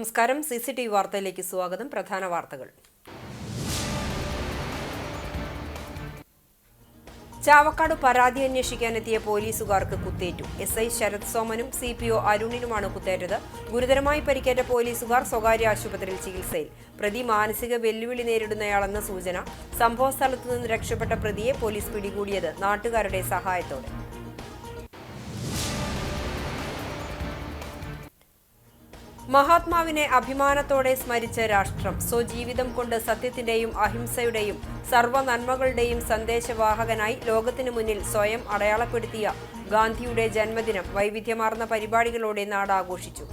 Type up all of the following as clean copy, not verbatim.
നമസ്കാരം. CCTV വാർത്തയിലേക്ക് സ്വാഗതം. പ്രധാന വാർത്തകൾ. ചാവക്കാട് പരാതി അന്വേഷിക്കാനെത്തിയ പോലീസുകാർക്ക് കുത്തേറ്റു. SI Sarath സോമനും CPO അരുണിനുമാണ് കുത്തേറ്റത്. ഗുരുതരമായി പരിക്കേറ്റ പോലീസുകാർ സ്വകാര്യ ആശുപത്രിയിൽ ചികിത്സയിൽ. പ്രതി മാനസിക വെല്ലുവിളി നേരിടുന്നയാളെന്ന സൂചന. സംഭവ സ്ഥലത്തു നിന്ന് രക്ഷപ്പെട്ട പ്രതിയെ പോലീസ് പിടികൂടിയത് നാട്ടുകാരുടെ സഹായത്തോടെ. മഹാത്മാവിനെ അഭിമാനത്തോടെ സ്മരിച്ച രാഷ്ട്രം. സ്വജീവിതം കൊണ്ട് സത്യത്തിന്റെയും അഹിംസയുടെയും സർവ്വനന്മകളുടെയും സന്ദേശവാഹകനായി ലോകത്തിനു മുന്നിൽ സ്വയം അടയാളപ്പെടുത്തിയ ഗാന്ധിയുടെ ജന്മദിനം വൈവിധ്യമാർന്ന പരിപാടികളോടെ നാട് ആഘോഷിച്ചു.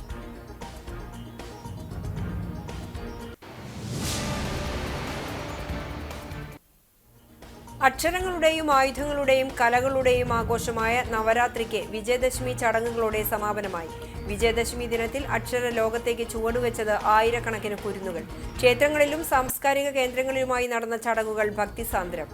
അക്ഷരങ്ങളുടെയും ആയുധങ്ങളുടെയും കലകളുടെയും ആഘോഷമായ നവരാത്രിക്ക് വിജയദശമി ചടങ്ങുകളോടെ സമാപനമായി. വിജയദശമി ദിനത്തിൽ അക്ഷര ലോകത്തേക്ക് ചുവടുവെച്ചത് ആയിരക്കണക്കിന് കുരുന്നുകൾ. ക്ഷേത്രങ്ങളിലും സാംസ്കാരിക കേന്ദ്രങ്ങളിലുമായി നടന്ന ചടങ്ങുകൾ ഭക്തിസാന്ദ്രം.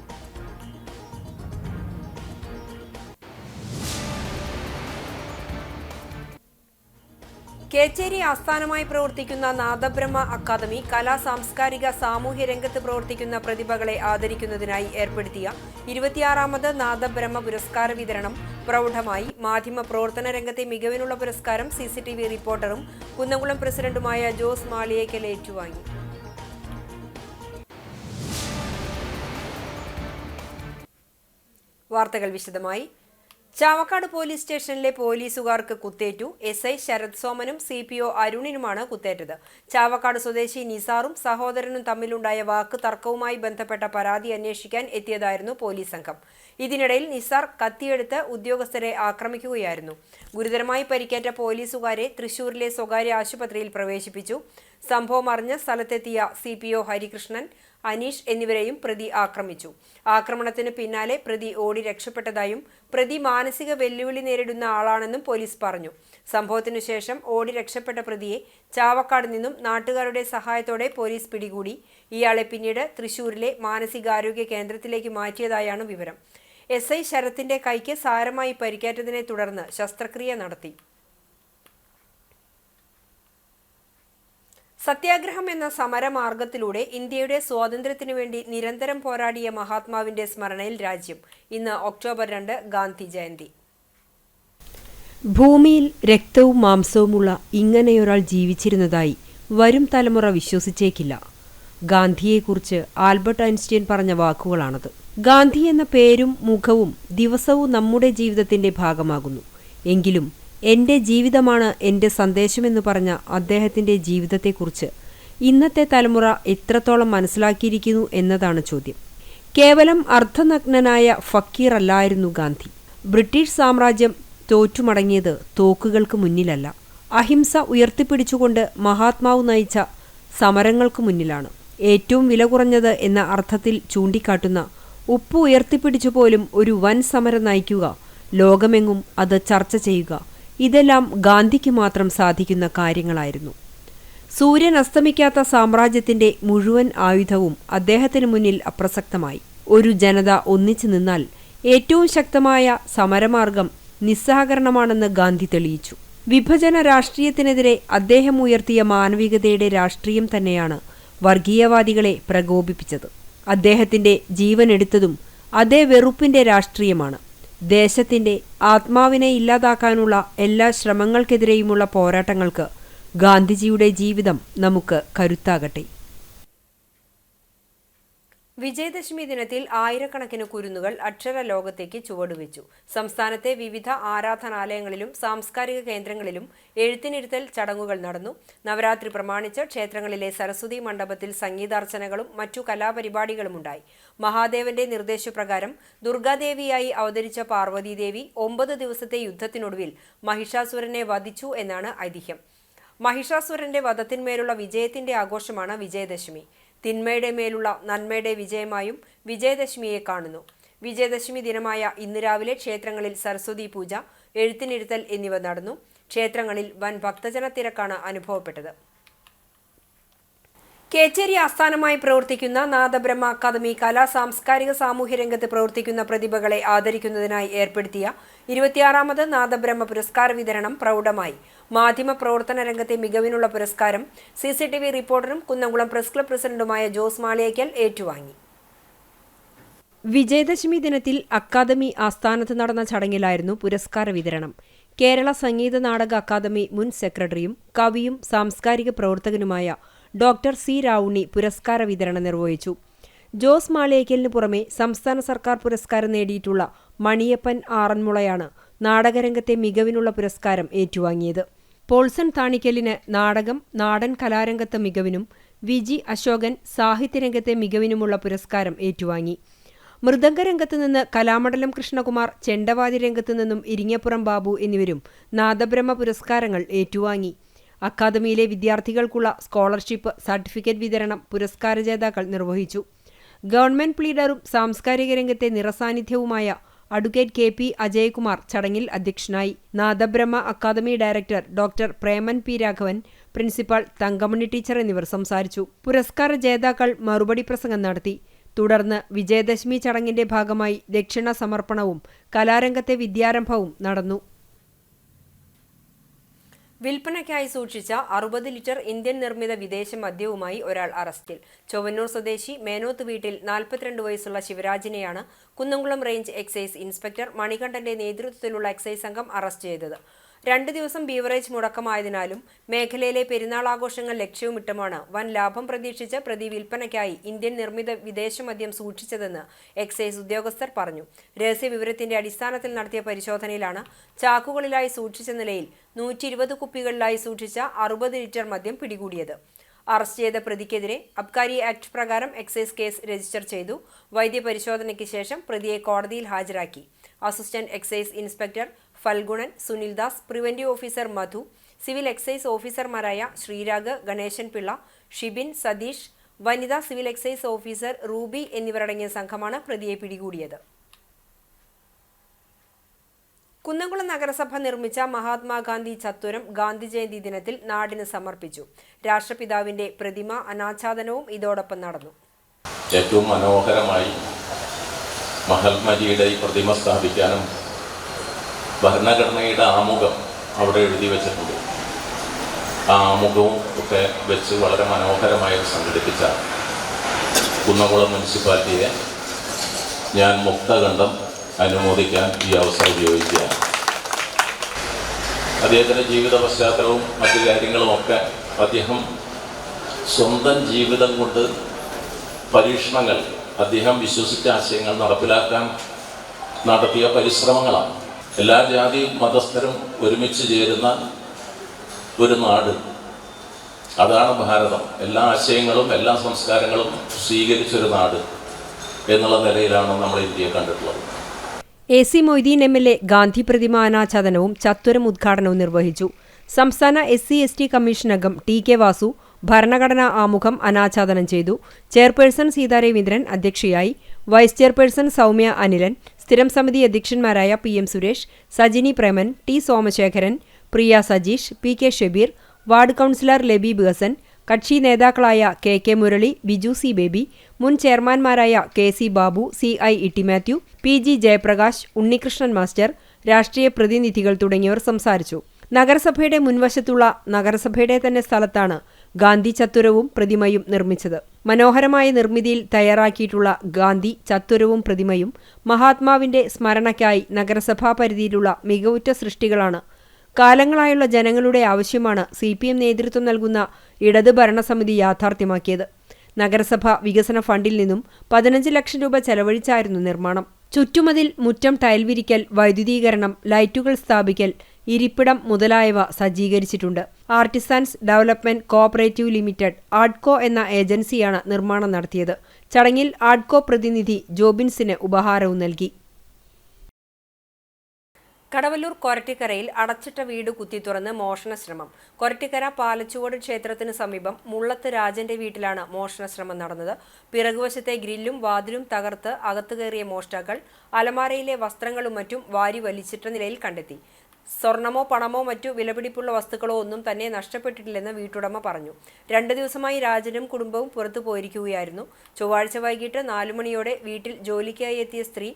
കേച്ചേരി ആസ്ഥാനമായി പ്രവർത്തിക്കുന്ന നാദബ്രഹ്മ അക്കാദമി കലാ സാംസ്കാരിക സാമൂഹ്യ രംഗത്ത് പ്രവർത്തിക്കുന്ന പ്രതിഭകളെ ആദരിക്കുന്നതിനായി ഏർപ്പെടുത്തിയ 26ാമത് നാദബ്രഹ്മ പുരസ്കാര വിതരണം പ്രൗഢമായി. മാധ്യമ പ്രവർത്തന രംഗത്തെ മികവിനുള്ള പുരസ്കാരം CCTV റിപ്പോർട്ടറും കുന്നംകുളം പ്രസിഡന്റുമായ ജോസ് മാളിയേക്കൽ ഏറ്റുവാങ്ങി. വാർത്തകൾ വിശദമായി. ചാവക്കാട് പോലീസ് സ്റ്റേഷനിലെ പോലീസുകാർക്ക് കുത്തേറ്റു. SI Sarath സോമനും CPO അരുണിനുമാണ് കുത്തേറ്റത്. ചാവക്കാട് സ്വദേശി നിസാറും സഹോദരനും തമ്മിലുണ്ടായ വാക്ക് തർക്കവുമായി ബന്ധപ്പെട്ട പരാതി അന്വേഷിക്കാൻ എത്തിയതായിരുന്നു പോലീസ് സംഘം. ഇതിനിടയിൽ നിസാർ കത്തിയെടുത്ത് ഉദ്യോഗസ്ഥരെ ആക്രമിക്കുകയായിരുന്നു. ഗുരുതരമായി പരിക്കേറ്റ പോലീസുകാരെ തൃശൂരിലെ സ്വകാര്യ ആശുപത്രിയിൽ പ്രവേശിപ്പിച്ചു. സംഭവം അറിഞ്ഞ് സ്ഥലത്തെത്തിയ CPO ഹരികൃഷ്ണൻ, അനീഷ് എന്നിവരെയും പ്രതി ആക്രമിച്ചു. ആക്രമണത്തിന് പിന്നാലെ പ്രതി ഓടി രക്ഷപ്പെട്ടതായും പ്രതി മാനസിക വെല്ലുവിളി നേരിടുന്ന ആളാണെന്നും പോലീസ് പറഞ്ഞു. സംഭവത്തിനു ശേഷം ഓടി രക്ഷപ്പെട്ട പ്രതിയെ ചാവക്കാട് നിന്നും നാട്ടുകാരുടെ സഹായത്തോടെ പോലീസ് പിടികൂടി. ഇയാളെ പിന്നീട് തൃശൂരിലെ മാനസികാരോഗ്യ കേന്ദ്രത്തിലേക്ക് മാറ്റിയതായാണ് വിവരം. SI ശരത്തിന്റെ കൈക്ക് സാരമായി പരിക്കേറ്റതിനെ തുടർന്ന് ശസ്ത്രക്രിയ നടത്തി. സത്യാഗ്രഹം എന്ന സമരമാർഗത്തിലൂടെ ഇന്ത്യയുടെ സ്വാതന്ത്ര്യത്തിനു വേണ്ടി നിരന്തരം പോരാടിയ മഹാത്മാവിന്റെ സ്മരണയിൽ രാജ്യം. ഇന്ന് ഒക്ടോബർ 2 ഗാന്ധി ജയന്തി. ഭൂമിയിൽ രക്തവും മാംസവുമുള്ള ഇങ്ങനെയൊരാൾ ജീവിച്ചിരുന്നതായി വരും തലമുറ വിശ്വസിച്ചേക്കില്ല. ഗാന്ധിയെക്കുറിച്ച് ആൽബർട്ട് ഐൻസ്റ്റീൻ പറഞ്ഞ വാക്കുകളാണത്. ഗാന്ധി എന്ന പേരും മുഖവും ദിവസവും നമ്മുടെ ജീവിതത്തിന്റെ ഭാഗമാകുന്നു. എങ്കിലും എൻ്റെ ജീവിതമാണ് എൻ്റെ സന്ദേശമെന്ന് പറഞ്ഞ അദ്ദേഹത്തിൻ്റെ ജീവിതത്തെക്കുറിച്ച് ഇന്നത്തെ തലമുറ എത്രത്തോളം മനസ്സിലാക്കിയിരിക്കുന്നു എന്നതാണ് ചോദ്യം. കേവലം അർദ്ധനഗ്നനായ ഫക്കീർ അല്ലായിരുന്നു ഗാന്ധി. ബ്രിട്ടീഷ് സാമ്രാജ്യം തോറ്റുമടങ്ങിയത് തോക്കുകൾക്ക് മുന്നിലല്ല, അഹിംസ ഉയർത്തിപ്പിടിച്ചുകൊണ്ട് മഹാത്മാവ് നയിച്ച സമരങ്ങൾക്ക് മുന്നിലാണ്. ഏറ്റവും വില കുറഞ്ഞത് എന്ന അർത്ഥത്തിൽ ചൂണ്ടിക്കാട്ടുന്ന ഉപ്പ് ഉയർത്തിപ്പിടിച്ചു പോലും ഒരു വൻ സമരം നയിക്കുക, ലോകമെങ്ങും അത് ചർച്ച ചെയ്യുക, ഇതെല്ലാം ഗാന്ധിക്ക് മാത്രം സാധിക്കുന്ന കാര്യങ്ങളായിരുന്നു. സൂര്യൻ അസ്തമിക്കാത്ത സാമ്രാജ്യത്തിന്റെ മുഴുവൻ ആയുധവും അദ്ദേഹത്തിന് മുന്നിൽ അപ്രസക്തമായി. ഒരു ജനത ഒന്നിച്ചു നിന്നാൽ ഏറ്റവും ശക്തമായ സമരമാർഗം നിസ്സഹകരണമാണെന്ന് ഗാന്ധി തെളിയിച്ചു. വിഭജന രാഷ്ട്രീയത്തിനെതിരെ അദ്ദേഹം ഉയർത്തിയ മാനവികതയുടെ രാഷ്ട്രീയം തന്നെയാണ് വർഗീയവാദികളെ പ്രകോപിപ്പിച്ചത്. അദ്ദേഹത്തിന്റെ ജീവനെടുത്തതും അതേ വെറുപ്പിന്റെ രാഷ്ട്രീയമാണ്. ദേശത്തിന്റെ ആത്മാവിനെ ഇല്ലാതാക്കാനുള്ള എല്ലാ ശ്രമങ്ങൾക്കെതിരെയുമുള്ള പോരാട്ടങ്ങൾക്ക് ഗാന്ധിജിയുടെ ജീവിതം നമുക്ക് കരുത്താകട്ടെ. വിജയദശമി ദിനത്തിൽ ആയിരക്കണക്കിന് കുരുന്നുകൾ അക്ഷര ലോകത്തേക്ക് ചുവടുവെച്ചു. സംസ്ഥാനത്തെ വിവിധ ആരാധനാലയങ്ങളിലും സാംസ്കാരിക കേന്ദ്രങ്ങളിലും എഴുത്തിനിരുത്തൽ ചടങ്ങുകൾ നടന്നു. നവരാത്രി പ്രമാണിച്ച് ക്ഷേത്രങ്ങളിലെ സരസ്വതി മണ്ഡപത്തിൽ സംഗീതാർച്ചനകളും മറ്റു കലാപരിപാടികളുമുണ്ടായി. മഹാദേവന്റെ നിർദ്ദേശപ്രകാരം ദുർഗാദേവിയായി അവതരിച്ച പാർവതീദേവി 9 ദിവസത്തെ യുദ്ധത്തിനൊടുവിൽ മഹിഷാസുരനെ വധിച്ചു എന്നാണ് ഐതിഹ്യം. മഹിഷാസുരന്റെ വധത്തിന്മേലുള്ള വിജയത്തിന്റെ ആഘോഷമാണ് വിജയദശമി. തിന്മയുടെ മേലുള്ള നന്മയുടെ വിജയമായും വിജയദശമിയെ കാണുന്നു. വിജയദശമി ദിനമായ ഇന്ന് രാവിലെ ക്ഷേത്രങ്ങളിൽ സരസ്വതി പൂജ, എഴുത്തിനിരുത്തൽ എന്നിവ നടന്നു. ക്ഷേത്രങ്ങളിൽ വൻ ഭക്തജന തിരക്കാണ് അനുഭവപ്പെട്ടത്. കേച്ചേരി ആസ്ഥാനമായി പ്രവർത്തിക്കുന്ന നാദബ്രഹ്മ അക്കാദമി കലാ സാംസ്കാരിക സാമൂഹ്യ രംഗത്ത് പ്രവർത്തിക്കുന്ന പ്രതിഭകളെ ആദരിക്കുന്നതിനായി ഏർപ്പെടുത്തിയ 26ാമത് നാദബ്രഹ്മ പുരസ്കാര വിതരണം പ്രൗഢമായി. മാധ്യമപ്രവർത്തന രംഗത്തെ മികവിനുള്ള പുരസ്കാരം CCTV റിപ്പോർട്ടറും കുന്നംകുളം പ്രസ് ക്ലബ് പ്രസിഡന്റുമായ ജോസ് മാളിയേക്കൽ ഏറ്റുവാങ്ങി. വിജയദശമി ദിനത്തിൽ അക്കാദമി ആസ്ഥാനത്ത് നടന്ന ചടങ്ങിലായിരുന്നു പുരസ്കാര വിതരണം. കേരള സംഗീത നാടക അക്കാദമി മുൻ സെക്രട്ടറിയും കവിയും സാംസ്കാരിക പ്രവർത്തകനുമായ ഡോക്ടർ C. രാവുണ്ണി പുരസ്കാര വിതരണം നിർവഹിച്ചു. ജോസ് മാളിയേക്കലിന് പുറമെ സംസ്ഥാന സർക്കാർ പുരസ്കാരം നേടിയിട്ടുള്ള മണിയപ്പൻ ആറന്മുളയാണ് നാടകരംഗത്തെ മികവിനുള്ള പുരസ്കാരം ഏറ്റുവാങ്ങിയത്. പോൾസൺ താണിക്കലിന് നാടകം, നാടൻ കലാരംഗത്തെ മികവിനും VG അശോകൻ സാഹിത്യരംഗത്തെ മികവിനുമുള്ള പുരസ്കാരം ഏറ്റുവാങ്ങി. മൃദംഗരംഗത്ത് നിന്ന് കലാമണ്ഡലം കൃഷ്ണകുമാർ, ചെണ്ടവാദ്യ രംഗത്തു നിന്നും ഇരിങ്ങപ്പുറം ബാബു എന്നിവരും നാദബ്രഹ്മ പുരസ്കാരങ്ങൾ ഏറ്റുവാങ്ങി. അക്കാദമിയിലെ വിദ്യാർത്ഥികൾക്കുള്ള സ്കോളർഷിപ്പ്, സർട്ടിഫിക്കറ്റ് വിതരണം പുരസ്കാര ജേതാക്കൾ നിർവഹിച്ചു. ഗവൺമെന്റ് പ്ലീഡറും സാംസ്കാരിക രംഗത്തെ നിറസാന്നിധ്യവുമായ അഡ്വക്കേറ്റ് KP അജയകുമാർ ചടങ്ങിൽ അധ്യക്ഷനായി. Nadabrahma academy director doctor Preman P. Raghavan, principal Thankamani teacher എന്നിവർ സംസാരിച്ചു. പുരസ്കാര ജേതാക്കൾ മറുപടി പ്രസംഗം നടത്തി. തുടർന്ന് വിജയദശമി ചടങ്ങിന്റെ ഭാഗമായി ദക്ഷിണ സമർപ്പണവും കലാരംഗത്തെ വിദ്യാരംഭവും നടന്നു. വിൽപ്പനയ്ക്കായി സൂക്ഷിച്ച 60 ലിറ്റർ ഇന്ത്യൻ നിർമ്മിത വിദേശ മദ്യവുമായി ഒരാൾ അറസ്റ്റിൽ. ചൊവ്വന്നൂർ സ്വദേശി മേനോത്ത് വീട്ടിൽ 42 വയസ്സുള്ള ശിവരാജിനെയാണ് കുന്നംകുളം റേഞ്ച് എക്സൈസ് ഇൻസ്പെക്ടർ മണികണ്ഠന്റെ നേതൃത്വത്തിലുള്ള എക്സൈസ് സംഘം അറസ്റ്റ് ചെയ്തത്. 2 ദിവസം ബീവറേജ് മുടക്കമായതിനാലും മേഖലയിലെ പെരുന്നാൾ ആഘോഷങ്ങൾ ലക്ഷ്യമിട്ടുമാണ് വൻ ലാഭം പ്രതീക്ഷിച്ച് പ്രതി വിൽപ്പനയ്ക്കായി ഇന്ത്യൻ നിർമ്മിത വിദേശ മദ്യം സൂക്ഷിച്ചതെന്ന് എക്സൈസ് ഉദ്യോഗസ്ഥർ പറഞ്ഞു. രഹസ്യവിവരത്തിന്റെ അടിസ്ഥാനത്തിൽ നടത്തിയ പരിശോധനയിലാണ് ചാക്കുകളിലായി സൂക്ഷിച്ച നിലയിൽ 120 കുപ്പികളിലായി സൂക്ഷിച്ച 60 ലിറ്റർ മദ്യം പിടികൂടിയത്. അറസ്റ്റ് ചെയ്ത പ്രതിക്കെതിരെ അബ്കാരി ആക്ട് പ്രകാരം എക്സൈസ് കേസ് രജിസ്റ്റർ ചെയ്തു. വൈദ്യപരിശോധനയ്ക്ക് ശേഷം പ്രതിയെ കോടതിയിൽ ഹാജരാക്കി. Assistant excise inspector Phalgunan, Sunildas, preventive officer Madhu, civil excise ഓഫീസർമാരായ ശ്രീരാഗ്, ഗണേശൻ പിള്ള, ഷിബിൻ, സതീഷ്, വനിതാ സിവിൽ എക്സൈസ് ഓഫീസർ റൂബി എന്നിവരടങ്ങിയ സംഘമാണ് പ്രതിയെ പിടികൂടിയത്. കുന്നംകുളം നഗരസഭ നിർമ്മിച്ച മഹാത്മാഗാന്ധി ചത്വരം ഗാന്ധി ജയന്തി ദിനത്തിൽ നാടിന് സമർപ്പിച്ചു. രാഷ്ട്രപിതാവിന്റെ പ്രതിമ അനാച്ഛാദനവും ഇതോടൊപ്പം നടന്നു. ഏറ്റവും മനോഹരമായി മഹാത്മാജിയുടെ ഈ പ്രതിമ സ്ഥാപിക്കാനും ഭരണഘടനയുടെ ആമുഖം അവിടെ എഴുതി വെച്ചിട്ടുണ്ട്. ആ ആമുഖവും ഒക്കെ വെച്ച് വളരെ മനോഹരമായി സംഘടിപ്പിച്ച കുന്നംകുളം മുനിസിപ്പാലിറ്റിയെ ഞാൻ മുക്തകണ്ഠം അനുമോദിക്കാൻ ഈ അവസരം ഉപയോഗിക്കുകയാണ്. അദ്ദേഹത്തിൻ്റെ ജീവിത പശ്ചാത്തലവും മറ്റു കാര്യങ്ങളുമൊക്കെ അദ്ദേഹം സ്വന്തം ജീവിതം കൊണ്ട് പരീക്ഷണങ്ങൾ, അദ്ദേഹം വിശ്വസിച്ച ആശയങ്ങൾ നടപ്പിലാക്കാൻ നടത്തിയ പരിശ്രമങ്ങളാണ്. എല്ലാ ജാതി മതസ്ഥരും ഒരുമിച്ച് ചേരുന്ന ഒരു നാട്, അതാണ് ഭാരതം. എല്ലാ ആശയങ്ങളും എല്ലാ സംസ്കാരങ്ങളും സ്വീകരിച്ചൊരു നാട് എന്നുള്ള നിലയിലാണ് നമ്മൾ ഇന്ത്യയെ കണ്ടിട്ടുള്ളത്. AC മൊയ്തീൻ MLA ഗാന്ധി പ്രതിമ അനാച്ഛാദനവും ചത്വരം ഉദ്ഘാടനവും നിർവഹിച്ചു. സംസ്ഥാന SC/ST കമ്മീഷൻ അംഗം TK വാസു ഭരണഘടനാ ആമുഖം അനാച്ഛാദനം ചെയ്തു. ചെയർപേഴ്സൺ സീതാ രവീന്ദ്രൻ അധ്യക്ഷയായി. വൈസ് ചെയർപേഴ്സൺ സൗമ്യ അനിലൻ, സ്ഥിരം സമിതി അധ്യക്ഷന്മാരായ PM Suresh, Sajini Preman, T Somasekharan, Priya Sajeesh, PK Shabeer, ward councillor Labeeb Hassan, കക്ഷി നേതാക്കളായ KK മുരളി, ബിജു C ബേബി, മുൻ ചെയർമാൻമാരായ KC Babu, CI Itty Mathew, PG Jayaprakash, Unnikrishnan master, രാഷ്ട്രീയ പ്രതിനിധികൾ തുടങ്ങിയവർ സംസാരിച്ചു. നഗരസഭയുടെ മുൻവശത്തുള്ള നഗരസഭയുടെ തന്നെ സ്ഥലത്താണ് ഗാന്ധി ചത്വരവും പ്രതിമയും നിർമ്മിച്ചത്. മനോഹരമായ നിർമ്മിതിയിൽ തയ്യാറാക്കിയിട്ടുള്ള ഗാന്ധി ചത്വരവും പ്രതിമയും മഹാത്മാവിന്റെ സ്മരണയ്ക്കായി നഗരസഭാ പരിധിയിലുള്ള മികവുറ്റ സൃഷ്ടികളാണ്. കാലങ്ങളായുള്ള ജനങ്ങളുടെ ആവശ്യമാണ് CPM നേതൃത്വം നൽകുന്ന ഇടത് ഭരണസമിതി യാഥാർത്ഥ്യമാക്കിയത്. നഗരസഭ വികസന ഫണ്ടിൽ നിന്നും 15 ലക്ഷം രൂപ ചെലവഴിച്ചായിരുന്നു നിർമ്മാണം. ചുറ്റുമതിൽ, മുറ്റം ടൈൽ വിരിക്കൽ, വൈദ്യുതീകരണം, ലൈറ്റുകൾ സ്ഥാപിക്കൽ, ഇരിപ്പിടം മുതലായവ സജ്ജീകരിച്ചിട്ടുണ്ട്. ആർട്ടിസാൻസ് ഡെവലപ്മെന്റ് കോഓപ്പറേറ്റീവ് ലിമിറ്റഡ് ആഡ്കോ എന്ന ഏജൻസിയാണ് നിർമ്മാണം നടത്തിയത്. ചടങ്ങിൽ ആഡ്കോ പ്രതിനിധി ജോബിൻസിന് ഉപഹാരവും നൽകി. കടവല്ലൂർ കൊരട്ടിക്കരയിൽ അടച്ചിട്ട വീട് കുത്തിത്തുറന്ന് മോഷണശ്രമം. കൊരട്ടിക്കര പാലച്ചുവട് ക്ഷേത്രത്തിന് സമീപം മുള്ളത്ത് രാജന്റെ വീട്ടിലാണ് മോഷണശ്രമം നടന്നത്. പിറകുവശത്തെ ഗ്രില്ലും വാതിലും തകർത്ത് അകത്തു കയറിയ മോഷ്ടാക്കൾ അലമാരയിലെ വസ്ത്രങ്ങളും മറ്റും വാരി വലിച്ചിട്ട നിലയിൽ കണ്ടെത്തി. സ്വർണമോ പണമോ മറ്റു വിലപിടിപ്പുള്ള വസ്തുക്കളോ ഒന്നും തന്നെ നഷ്ടപ്പെട്ടിട്ടില്ലെന്ന് വീട്ടുടമ പറഞ്ഞു. 2 ദിവസമായി രാജനും കുടുംബവും പുറത്തു പോയിരിക്കുകയായിരുന്നു. ചൊവ്വാഴ്ച വൈകിട്ട് 4 മണിയോടെ വീട്ടിൽ ജോലിക്കായി എത്തിയ സ്ത്രീ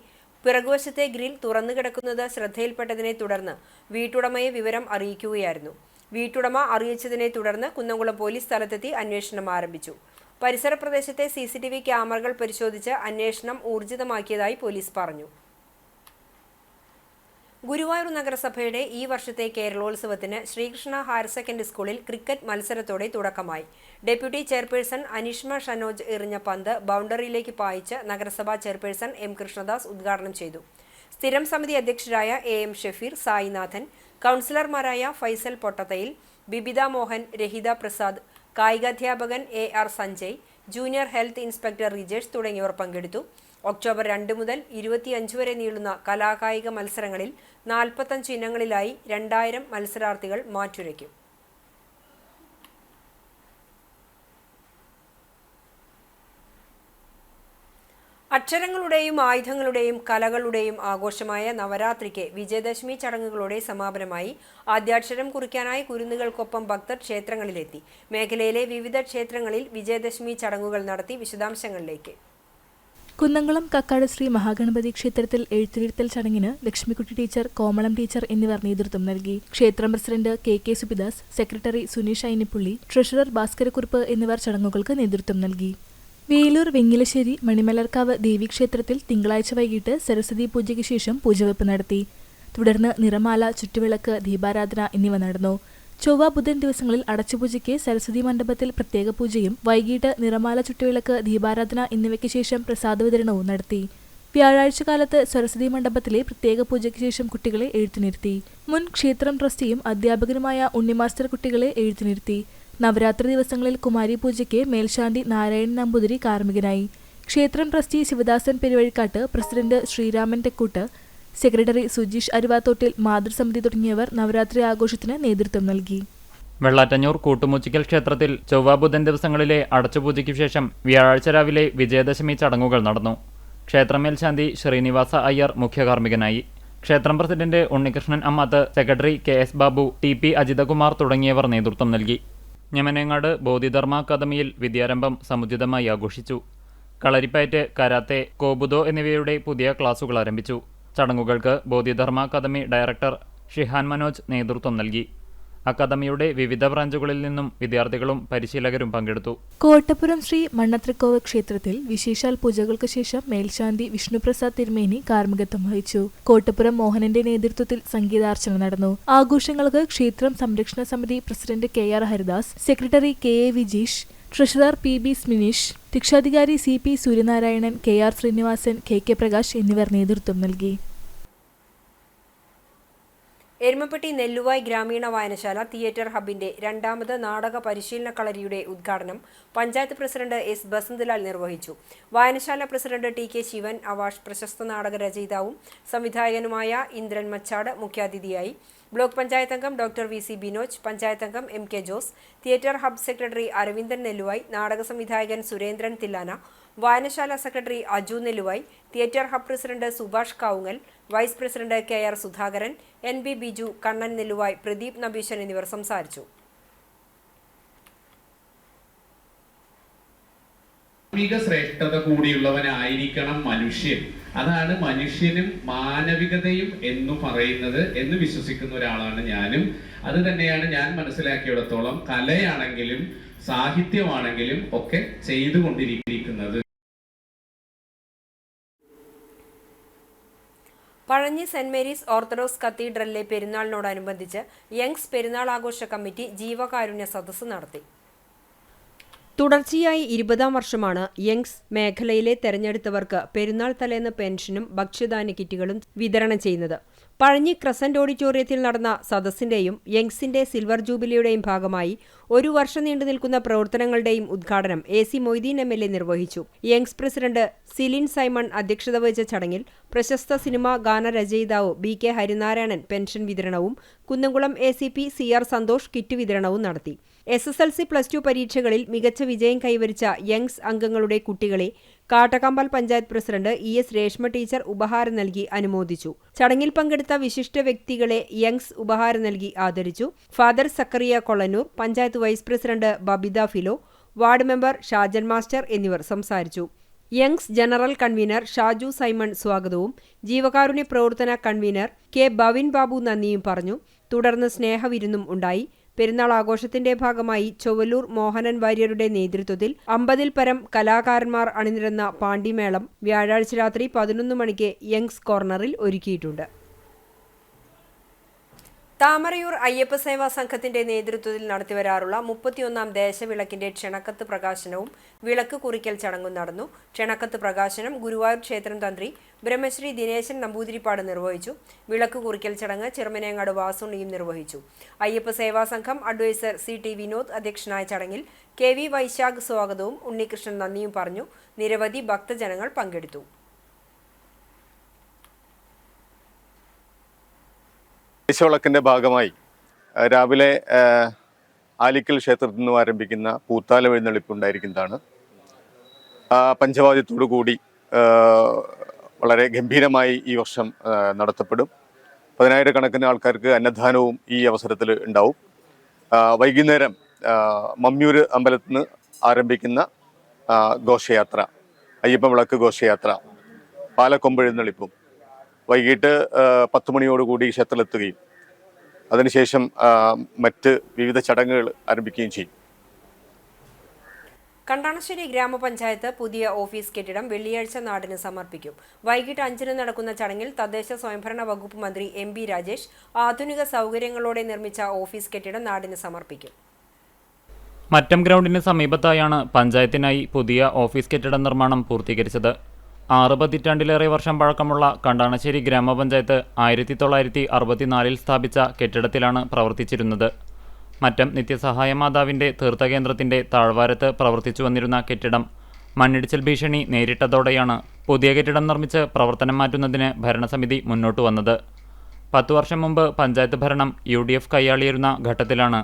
പിറകുവശത്തെ ഗ്രിൽ തുറന്നു കിടക്കുന്നത് ശ്രദ്ധയിൽപ്പെട്ടതിനെ തുടർന്ന് വീട്ടുടമയെ വിവരം അറിയിക്കുകയായിരുന്നു. വീട്ടുടമ അറിയിച്ചതിനെ തുടർന്ന് കുന്നംകുളം പോലീസ് സ്ഥലത്തെത്തി അന്വേഷണം ആരംഭിച്ചു. പരിസര പ്രദേശത്തെ CCTV ക്യാമറകൾ പരിശോധിച്ച് അന്വേഷണം ഊർജിതമാക്കിയതായി പോലീസ് പറഞ്ഞു. ഗുരുവായൂർ നഗരസഭയുടെ ഈ വർഷത്തെ കേരളോത്സവത്തിന് ശ്രീകൃഷ്ണ ഹയർ സെക്കൻഡറി സ്കൂളിൽ ക്രിക്കറ്റ് മത്സരത്തോടെ തുടക്കമായി. ഡെപ്യൂട്ടി ചെയർപേഴ്സൺ അനിഷ്മ ഷനോജ് എറിഞ്ഞ പന്ത് ബൗണ്ടറിയിലേക്ക് പായിച്ച് നഗരസഭാ ചെയർപേഴ്സൺ M. കൃഷ്ണദാസ് ഉദ്ഘാടനം ചെയ്തു. സ്ഥിരം സമിതി അധ്യക്ഷരായ AM ഷഫീർ, സായിനാഥൻ, കൗൺസിലർമാരായ ഫൈസൽ പൊട്ടത്തയിൽ, ബിബിത മോഹൻ, രഹിത പ്രസാദ്, കായികാധ്യാപകൻ AR Sanjay, junior health inspector Rijesh തുടങ്ങിയവർ പങ്കെടുത്തു. ഒക്ടോബർ 2 മുതൽ 25 വരെ നീളുന്ന കലാകായിക മത്സരങ്ങളിൽ 45 ഇനങ്ങളിലായി 2000 മത്സരാർത്ഥികൾ മാറ്റുരയ്ക്കും. അക്ഷരങ്ങളുടെയും ആയുധങ്ങളുടെയും കലകളുടെയും ആഘോഷമായ നവരാത്രിക്ക് വിജയദശമി ചടങ്ങുകളുടെ സമാപനമായി. ആദ്യാക്ഷരം കുറിക്കാനായി കുരുന്നുകൾക്കൊപ്പം ഭക്തർ ക്ഷേത്രങ്ങളിലെത്തി. മേഖലയിലെ വിവിധ ക്ഷേത്രങ്ങളിൽ വിജയദശമി ചടങ്ങുകൾ നടത്തി. വിശദാംശങ്ങളിലേക്ക്. കുന്നംകുളം കക്കാട് ശ്രീ മഹാഗണപതി ക്ഷേത്രത്തിൽ എഴുത്തിരുത്തൽ ചടങ്ങിന് ലക്ഷ്മിക്കുട്ടി ടീച്ചർ, കോമളം ടീച്ചർ എന്നിവർ നേതൃത്വം നൽകി. ക്ഷേത്രം president KK Subidas, secretary Suneesh Ainippulli, treasurer Bhaskarakurup എന്നിവർ ചടങ്ങുകൾക്ക് നേതൃത്വം നൽകി. വേലൂർ വെങ്ങിലശ്ശേരി മണിമലർക്കാവ് ദേവീക്ഷേത്രത്തിൽ തിങ്കളാഴ്ച വൈകിട്ട് സരസ്വതി പൂജയ്ക്ക് ശേഷം പൂജവെപ്പ് നടത്തി. തുടർന്ന് നിറമാല, ചുറ്റുവിളക്ക്, ദീപാരാധന എന്നിവ നടന്നു. ചൊവ്വ, ബുധൻ ദിവസങ്ങളിൽ അടച്ചുപൂജയ്ക്ക് സരസ്വതി മണ്ഡപത്തിൽ പ്രത്യേക പൂജയും വൈകിട്ട് നിറമാല, ചുറ്റുവിളക്ക്, ദീപാരാധന എന്നിവയ്ക്ക് ശേഷം പ്രസാദ വിതരണവും നടത്തി. വ്യാഴാഴ്ച കാലത്ത് സരസ്വതി മണ്ഡപത്തിലെ പ്രത്യേക പൂജയ്ക്ക് ശേഷം കുട്ടികളെ എഴുത്തിനിരുത്തി. മുൻ ക്ഷേത്രം ട്രസ്റ്റിയും അധ്യാപകനുമായ ഉണ്ണിമാസ്റ്റർ കുട്ടികളെ എഴുത്തിനിരുത്തി. നവരാത്രി ദിവസങ്ങളിൽ കുമാരി പൂജയ്ക്ക് മേൽശാന്തി നാരായണൻ നമ്പൂതിരി കാർമ്മികനായി. ക്ഷേത്രം trustee Sivadasan പെരുവഴിക്കാട്ട്, president Sreeraman Thekkoot, secretary Sujeesh അരുവാത്തോട്ടിൽ, മാതൃസമിതി തുടങ്ങിയവർ നവരാത്രി ആഘോഷത്തിന് നേതൃത്വം നൽകി. വെള്ളാറ്റഞ്ഞൂർ കൂട്ടുമുച്ചിക്കൽ ക്ഷേത്രത്തിൽ ചൊവ്വ, ബുധൻ ദിവസങ്ങളിലെ അടച്ചുപൂജയ്ക്ക് ശേഷം വ്യാഴാഴ്ച രാവിലെ വിജയദശമി ചടങ്ങുകൾ നടന്നു. ക്ഷേത്രം മേൽശാന്തി ശ്രീനിവാസ അയ്യർ മുഖ്യകാർമ്മികനായി. ക്ഷേത്രം president Unnikrishnan Ammath, secretary KS Babu, TP Ajithakumar തുടങ്ങിയവർ നേതൃത്വം നൽകി. ഞമനേങ്ങാട് ബോധിധർമ്മ അക്കാദമിയിൽ വിദ്യാരംഭം സമുചിതമായി ആഘോഷിച്ചു. കളരിപ്പയറ്റ്, കരാത്തെ, കോബുദോ എന്നിവയുടെ പുതിയ ക്ലാസുകൾ ആരംഭിച്ചു. ചടങ്ങുകൾക്ക് ബോധിധർമ്മ അക്കാദമി ഡയറക്ടർ ഷിഹാൻ മനോജ് നേതൃത്വം നൽകി. അക്കാദമിയുടെ വിവിധ ബ്രാഞ്ചുകളിൽ നിന്നും വിദ്യാർത്ഥികളും പരിശീലകരും പങ്കെടുത്തു. കോട്ടപ്പുറം ശ്രീ മണ്ണത്രിക്കോവ് ക്ഷേത്രത്തിൽ വിശേഷാൽ പൂജകൾക്ക് ശേഷം മേൽശാന്തി വിഷ്ണുപ്രസാദ് തിരുമേനി കാർമ്മികത്വം വഹിച്ചു. കോട്ടപ്പുറം മോഹനന്റെ നേതൃത്വത്തിൽ സംഗീതാർച്ചന നടന്നു. ആഘോഷങ്ങൾക്ക് ക്ഷേത്രം സംരക്ഷണ സമിതി president KR Haridas, secretary KA Vijeesh, treasurer PB Smineesh, രക്ഷാധികാരി CP Suryanarayanan, KR Sreenivasan, KK Prakash എന്നിവർ നേതൃത്വം നൽകി. എരുമപ്പെട്ടി നെല്ലുവായ് ഗ്രാമീണ വായനശാല തിയേറ്റർ ഹബിന്റെ 2ാമത് നാടക പരിശീലന കളരിയുടെ ഉദ്ഘാടനം പഞ്ചായത്ത് പ്രസിഡന്റ് S. ബസന്തലാൽ നിർവഹിച്ചു. വായനശാല പ്രസിഡന്റ് TK ശിവൻ അവാഷ് പ്രശസ്ത നാടക രചയിതാവും സംവിധായകനുമായ ഇന്ദ്രൻ മച്ചാട് മുഖ്യാതിഥിയായി. ബ്ലോക്ക് പഞ്ചായത്ത് അംഗം ഡോക്ടർ VC ബിനോജ്, പഞ്ചായത്ത് അംഗം MK Jose, theatre hub secretary Aravindan Nelluvai, നാടക സംവിധായകൻ സുരേന്ദ്രൻ തില്ലാന, വായനശാല secretary Aju Nelluvai, theatre hub president Subhash Kavungal, vice president KR Sudhakaran, NB Biju, Kannan Nelluvai, Pradeep Nabeesan എന്നിവർ സംസാരിച്ചു. മാനവിക ശ്രേഷ്ഠത കൂടിയുള്ളവനായിരിക്കണം മനുഷ്യൻ. അതാണ് മനുഷ്യനും മാനവികതയും എന്ന് പറയുന്നത് എന്ന് വിശ്വസിക്കുന്ന ഒരാളാണ് ഞാനും. അത് തന്നെയാണ് ഞാൻ മനസ്സിലാക്കിയിടത്തോളം കലയാണെങ്കിലും സാഹിത്യമാണെങ്കിലും ഒക്കെ ചെയ്തുകൊണ്ടിരിക്കുന്നത്. പഴഞ്ഞി സെന്റ് മേരീസ് ഓർത്തഡോക്സ് കത്തീഡ്രലിലെ പെരുന്നാളിനോടനുബന്ധിച്ച് യങ്സ് പെരുന്നാൾ ആഘോഷ കമ്മിറ്റി ജീവകാരുണ്യ സദസ്സ് നടത്തി. തുടർച്ചയായി 20ാം വർഷമാണ് യങ്സ് മേഖലയിലെ തെരഞ്ഞെടുത്തവർക്ക് പെരുന്നാൾ തലേന്ന് പെൻഷനും ഭക്ഷ്യധാന്യ കിറ്റുകളും വിതരണം ചെയ്യുന്നത്. പഴഞ്ഞി ക്രസന്റ് ഓഡിറ്റോറിയത്തിൽ നടന്ന സദസ്സിന്റെയും യങ്സിന്റെ സിൽവർ ജൂബിലിയുടെയും ഭാഗമായി 1 വർഷം നീണ്ടു നിൽക്കുന്ന പ്രവർത്തനങ്ങളുടെയും ഉദ്ഘാടനം AC മൊയ്തീൻ MLA നിർവഹിച്ചു. യങ്സ് പ്രസിഡന്റ് സിലിൻ സൈമൺ അധ്യക്ഷത വഹിച്ച ചടങ്ങിൽ പ്രശസ്ത സിനിമാ ഗാനരചയിതാവ് BK ഹരിനാരായണൻ പെൻഷൻ വിതരണവും Kunnamkulam ACP CR Santhosh kit വിതരണവും നടത്തി. SSLC+2 പരീക്ഷകളിൽ മികച്ച വിജയം കൈവരിച്ച യങ്സ് അംഗങ്ങളുടെ കുട്ടികളെ Kattakampal panchayat president ES Reshma teacher ഉപഹാരം നൽകി അനുമോദിച്ചു. ചടങ്ങിൽ പങ്കെടുത്ത വിശിഷ്ട വ്യക്തികളെ യങ്സ് ഉപഹാരം നൽകി ആദരിച്ചു. Father Zachariah Kolannur, panchayat vice president Babitha Philo, ward member Shajan master എന്നിവർ സംസാരിച്ചു. Youngs general convener Shaju Simon സ്വാഗതവും ജീവകാരുണ്യ പ്രവർത്തന കൺവീനർ K. ബവിൻ ബാബു നന്ദിയും പറഞ്ഞു. തുടർന്ന് സ്നേഹവിരുന്നും ഉണ്ടായി. പെരുന്നാൾ ആഘോഷത്തിന്റെ ഭാഗമായി ചൊവ്വലൂർ മോഹനൻ വാര്യരുടെ നേതൃത്വത്തിൽ 50-ൽ പരം കലാകാരന്മാർ അണിനിരന്ന പാണ്ടിമേളം വ്യാഴാഴ്ച രാത്രി 11 മണിക്ക് യങ്സ് കോർണറിൽ ഒരുക്കിയിട്ടുണ്ട്. താമരയൂർ അയ്യപ്പ സേവാ സംഘത്തിന്റെ നേതൃത്വത്തിൽ നടത്തിവരാറുള്ള 31-ാം ദേശവിളക്കിന്റെ ക്ഷണക്കത്ത് പ്രകാശനവും വിളക്ക് കുറിക്കൽ ചടങ്ങും നടന്നു. ക്ഷണക്കത്ത് പ്രകാശനം ഗുരുവായൂർ ക്ഷേത്രം തന്ത്രി ബ്രഹ്മശ്രീ ദിനേശൻ നമ്പൂതിരിപ്പാട് നിർവഹിച്ചു. വിളക്ക് കുറിക്കൽ ചടങ്ങ് ചെറുമനേങ്ങാട് വാസുണ്ണിയും നിർവഹിച്ചു. അയ്യപ്പ സേവാ സംഘം അഡ്വൈസർ CT വിനോദ് അധ്യക്ഷനായ ചടങ്ങിൽ KV വൈശാഖ് സ്വാഗതവും ഉണ്ണികൃഷ്ണൻ നന്ദിയും പറഞ്ഞു. നിരവധി ഭക്തജനങ്ങൾ പങ്കെടുത്തു. ദേശവിളക്കിൻ്റെ ഭാഗമായി രാവിലെ ആലിക്കൽ ക്ഷേത്രത്തിൽ നിന്നും ആരംഭിക്കുന്ന പൂത്താല എഴുന്നള്ളിപ്പ് ഉണ്ടായിരിക്കുന്നതാണ്. പഞ്ചവാദ്യത്തോടു കൂടി വളരെ ഗംഭീരമായി ഈ വർഷം നടത്തപ്പെടും. 10,000-കണക്കിന് ആൾക്കാർക്ക് അന്നദാനവും ഈ അവസരത്തിൽ ഉണ്ടാവും. വൈകുന്നേരം മമ്മിയൂർ അമ്പലത്തിൽ നിന്ന് ആരംഭിക്കുന്ന ഘോഷയാത്ര, അയ്യപ്പ വിളക്ക് ഘോഷയാത്ര, പാലക്കൊമ്പെഴുന്നള്ളിപ്പും വൈകിട്ട് 10 മണിയോടുകൂടി ക്ഷേത്രത്തിലെത്തുകയും അതിനുശേഷം മറ്റ് വിവിധ ചടങ്ങുകൾ ആരംഭിക്കുകയും ചെയ്യും. കണ്ടാണശ്ശേരി ഗ്രാമപഞ്ചായത്ത് പുതിയ ഓഫീസ് കെട്ടിടം വെള്ളിയാഴ്ച നാടിന് സമർപ്പിക്കും. വൈകിട്ട് 5-ന് നടക്കുന്ന ചടങ്ങിൽ തദ്ദേശ സ്വയംഭരണ വകുപ്പ് മന്ത്രി MB രാജേഷ് ആധുനിക സൗകര്യങ്ങളോടെ നിർമ്മിച്ച ഓഫീസ് കെട്ടിടം നാടിന് സമർപ്പിക്കും. മറ്റം ഗ്രൗണ്ടിന് സമീപത്തായാണ് പഞ്ചായത്തിനായി പുതിയ ഓഫീസ് കെട്ടിട നിർമ്മാണം പൂർത്തീകരിച്ചത്. 6 പതിറ്റാണ്ടിലേറെ വർഷം പഴക്കമുള്ള കണ്ടാണശ്ശേരി ഗ്രാമപഞ്ചായത്ത് 1964-ൽ സ്ഥാപിച്ച കെട്ടിടത്തിലാണ് പ്രവർത്തിച്ചിരുന്നത്. മറ്റം നിത്യസഹായ മാതാവിൻ്റെ തീർത്ഥകേന്ദ്രത്തിൻ്റെ താഴ്വാരത്ത് പ്രവർത്തിച്ചു വന്നിരുന്ന കെട്ടിടം മണ്ണിടിച്ചിൽ ഭീഷണി നേരിട്ടതോടെയാണ് പുതിയ കെട്ടിടം നിർമ്മിച്ച് പ്രവർത്തനം മാറ്റുന്നതിന് ഭരണസമിതി മുന്നോട്ട് വന്നത്. 10 വർഷം മുമ്പ് പഞ്ചായത്ത് ഭരണം UDF കൈയാളിയിരുന്ന ഘട്ടത്തിലാണ്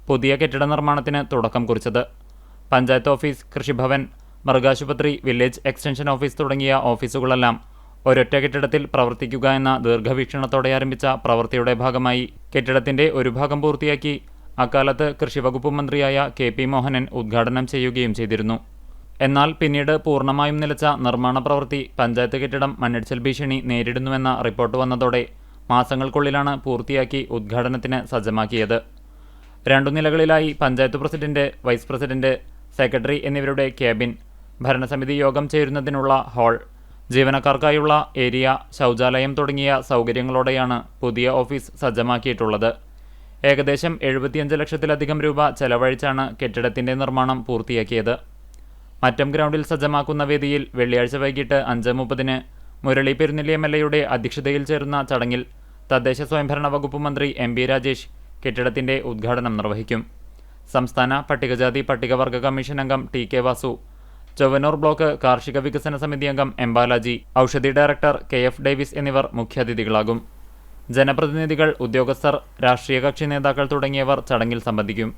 പുതിയ കെട്ടിട നിർമ്മാണത്തിന് തുടക്കം കുറിച്ചത്. പഞ്ചായത്ത് ഓഫീസ്, കൃഷിഭവൻ, മൃഗാശുപത്രി, വില്ലേജ് എക്സ്റ്റൻഷൻ ഓഫീസ് തുടങ്ങിയ ഓഫീസുകളെല്ലാം ഒരൊറ്റ കെട്ടിടത്തിൽ പ്രവർത്തിക്കുക എന്ന ദീർഘവീക്ഷണത്തോടെ ആരംഭിച്ച പ്രവൃത്തിയുടെ ഭാഗമായി കെട്ടിടത്തിന്റെ ഒരു ഭാഗം പൂർത്തിയാക്കി അക്കാലത്ത് കൃഷിവകുപ്പ് മന്ത്രിയായ KP മോഹനൻ ഉദ്ഘാടനം ചെയ്യുകയും ചെയ്തിരുന്നു. എന്നാൽ പിന്നീട് പൂർണ്ണമായും നിലച്ച നിർമ്മാണ പ്രവൃത്തി പഞ്ചായത്ത് കെട്ടിടം മണ്ണിടിച്ചിൽ ഭീഷണി നേരിടുന്നുവെന്ന റിപ്പോർട്ട് വന്നതോടെ മാസങ്ങൾക്കുള്ളിലാണ് പൂർത്തിയാക്കി ഉദ്ഘാടനത്തിന് സജ്ജമാക്കിയത്. 2 നിലകളിലായി panchayat president, vice president, secretary എന്നിവരുടെ ക്യാബിൻ, ഭരണസമിതി യോഗം ചേരുന്നതിനുള്ള ഹാൾ, ജീവനക്കാർക്കായുള്ള ഏരിയ, ശൗചാലയം തുടങ്ങിയ സൗകര്യങ്ങളോടെയാണ് പുതിയ ഓഫീസ് സജ്ജമാക്കിയിട്ടുള്ളത്. ഏകദേശം 75 ലക്ഷത്തിലധികം രൂപ ചെലവഴിച്ചാണ് കെട്ടിടത്തിന്റെ നിർമ്മാണം പൂർത്തിയാക്കിയത്. മറ്റം ഗ്രൗണ്ടിൽ സജ്ജമാക്കുന്ന വേദിയിൽ വെള്ളിയാഴ്ച വൈകിട്ട് 5:30-ന് മുരളി പെരുന്നെല്ലി MLA-യുടെ അധ്യക്ഷതയിൽ ചേരുന്ന ചടങ്ങിൽ തദ്ദേശ സ്വയംഭരണ വകുപ്പ് മന്ത്രി MB രാജേഷ് കെട്ടിടത്തിന്റെ ഉദ്ഘാടനം നിർവഹിക്കും. സംസ്ഥാന പട്ടികജാതി പട്ടികവർഗ കമ്മീഷൻ അംഗം TK വാസു, ചൊവ്വനൂർ ബ്ലോക്ക് കാർഷിക വികസന സമിതി അംഗം M Balaji, Aushadhi director KF Davis എന്നിവർ മുഖ്യാതിഥികളാകും. ജനപ്രതിനിധികൾ, ഉദ്യോഗസ്ഥർ, രാഷ്ട്രീയ കക്ഷി നേതാക്കൾ തുടങ്ങിയവർ ചടങ്ങിൽ സംബന്ധിക്കും.